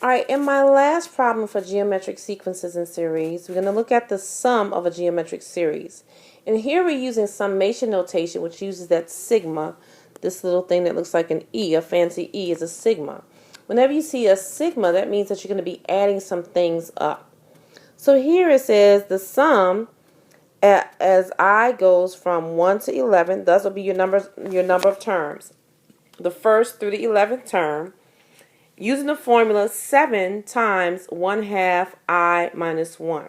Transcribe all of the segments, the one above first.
Alright, in my last problem for geometric sequences and series, we're going to look at the sum of a geometric series. And here we're using summation notation, which uses that sigma. This little thing that looks like an E, a fancy E, is a sigma. Whenever you see a sigma, that means that you're going to be adding some things up. So here it says the sum as I goes from 1 to 11, thus will be your number of terms. The first through the 11th term. Using the formula 7 times 1/2 I minus 1.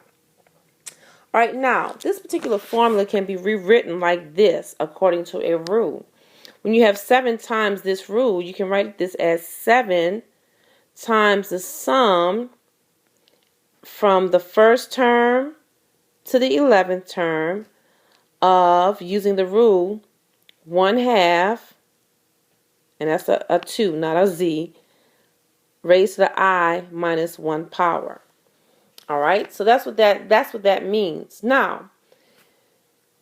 Alright, now, this particular formula can be rewritten like this according to a rule. When you have 7 times this rule, you can write this as 7 times the sum from the first term to the 11th term of, using the rule, 1/2, and that's a 2, not a z, raised to the I minus 1 power. Alright, so that's what that means. Now,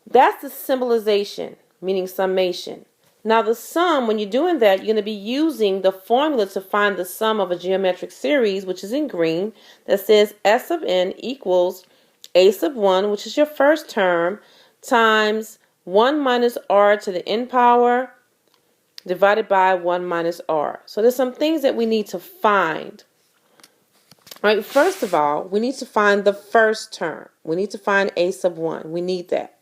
that's the symbolization, meaning summation. Now the sum, when you're doing that, you're going to be using the formula to find the sum of a geometric series, which is in green, that says S of n equals a sub 1, which is your first term, times 1 minus r to the n power divided by 1 minus r. So there's some things that we need to find. All right, first of all, we need to find the first term. We need to find a sub 1. We need that.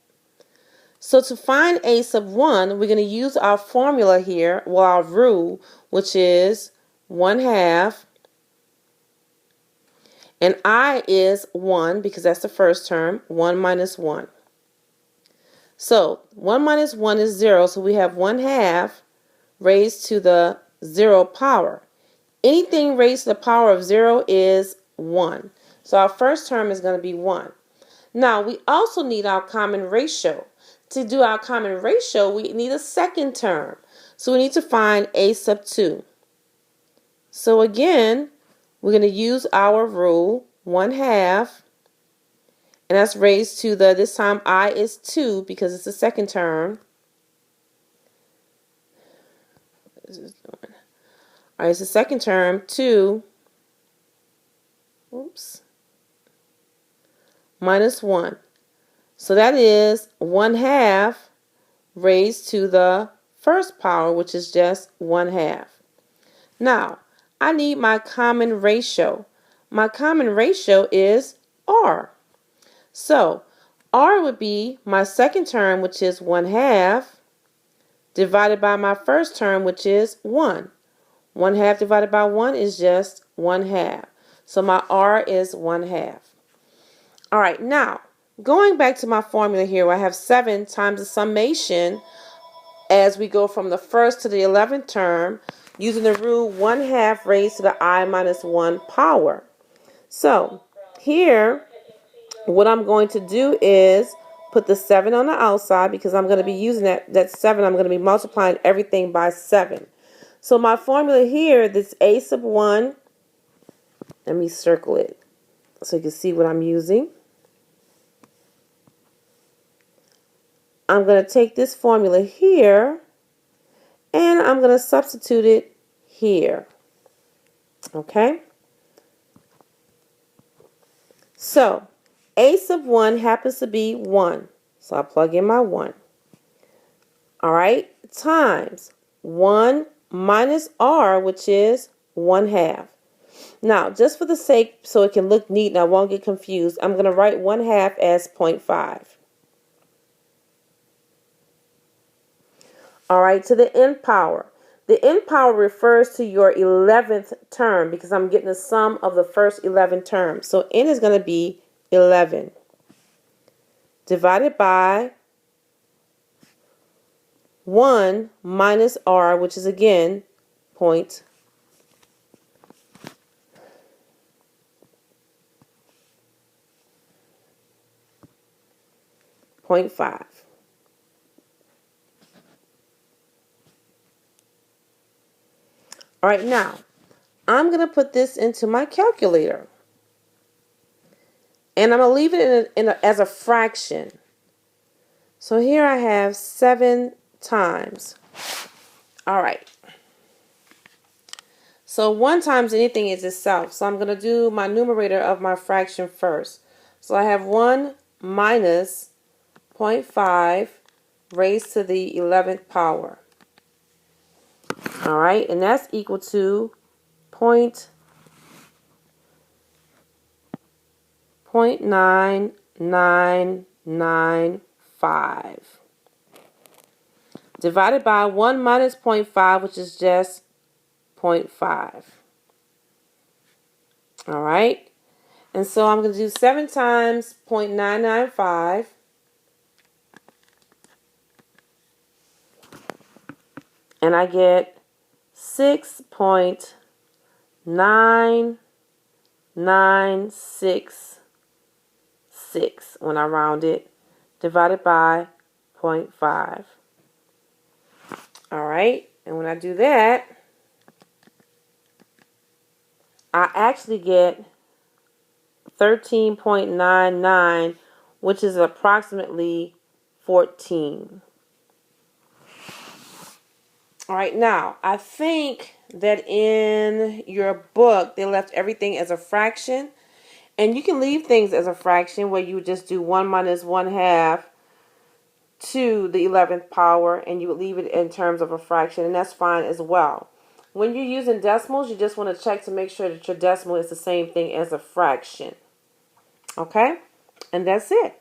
So to find a sub 1, we're going to use our formula here, well, our rule, which is 1/2. And I is 1, because that's the first term, 1 minus 1. So 1 minus 1 is 0, so we have 1/2 raised to the 0 power. Anything raised to the power of 0 is 1. So our first term is going to be 1. Now, we also need our common ratio. To do our common ratio, we need a second term. So we need to find a sub 2. So again, we're going to use our rule, 1/2. And that's raised to the, this time I is 2 because it's the second term. All right, it's the second term, 2, minus 1. So that is 1/2 raised to the first power, which is just 1/2. Now, I need my common ratio. My common ratio is r. So, r would be my second term, which is 1/2, divided by my first term, which is 1. 1/2 divided by 1 is just 1/2. So my r is 1/2. All right, now, going back to my formula here, where I have 7 times the summation as we go from the first to the 11th term, using the rule 1/2 raised to the I minus 1 power. So here, what I'm going to do is put the 7 on the outside, because I'm going to be using that 7. I'm going to be multiplying everything by 7. So my formula here, this a sub 1, let me circle it so you can see what I'm using. I'm going to take this formula here and I'm going to substitute it here. Okay? So, a sub 1 happens to be 1. So I plug in my 1. All right? Times 1 minus r, which is 1/2. Now, just for the sake, so it can look neat and I won't get confused, I'm going to write 1/2 as 0.5. All right, to the n power. The n power refers to your 11th term, because I'm getting the sum of the first 11 terms. So n is going to be 11 divided by 1 minus r, which is again 0.5. All right, now I'm going to put this into my calculator. And I'm going to leave it as a fraction. So here I have 7 times. All right. So 1 times anything is itself. So I'm going to do my numerator of my fraction first. So I have 1 minus 0.5 raised to the 11th power. All right, and that's equal to 0.9995 divided by 1 minus 0.5, which is just 0.5. All right, and so I'm going to do 7 times 0.995. And I get 6.9966 when I round it, divided by 0.5. All right, and when I do that, I actually get 13.99, which is approximately 14. All right, now, I think that in your book, they left everything as a fraction. And you can leave things as a fraction where you would just do 1 minus 1/2 to the 11th power, and you would leave it in terms of a fraction, and that's fine as well. When you're using decimals, you just want to check to make sure that your decimal is the same thing as a fraction. Okay? And that's it.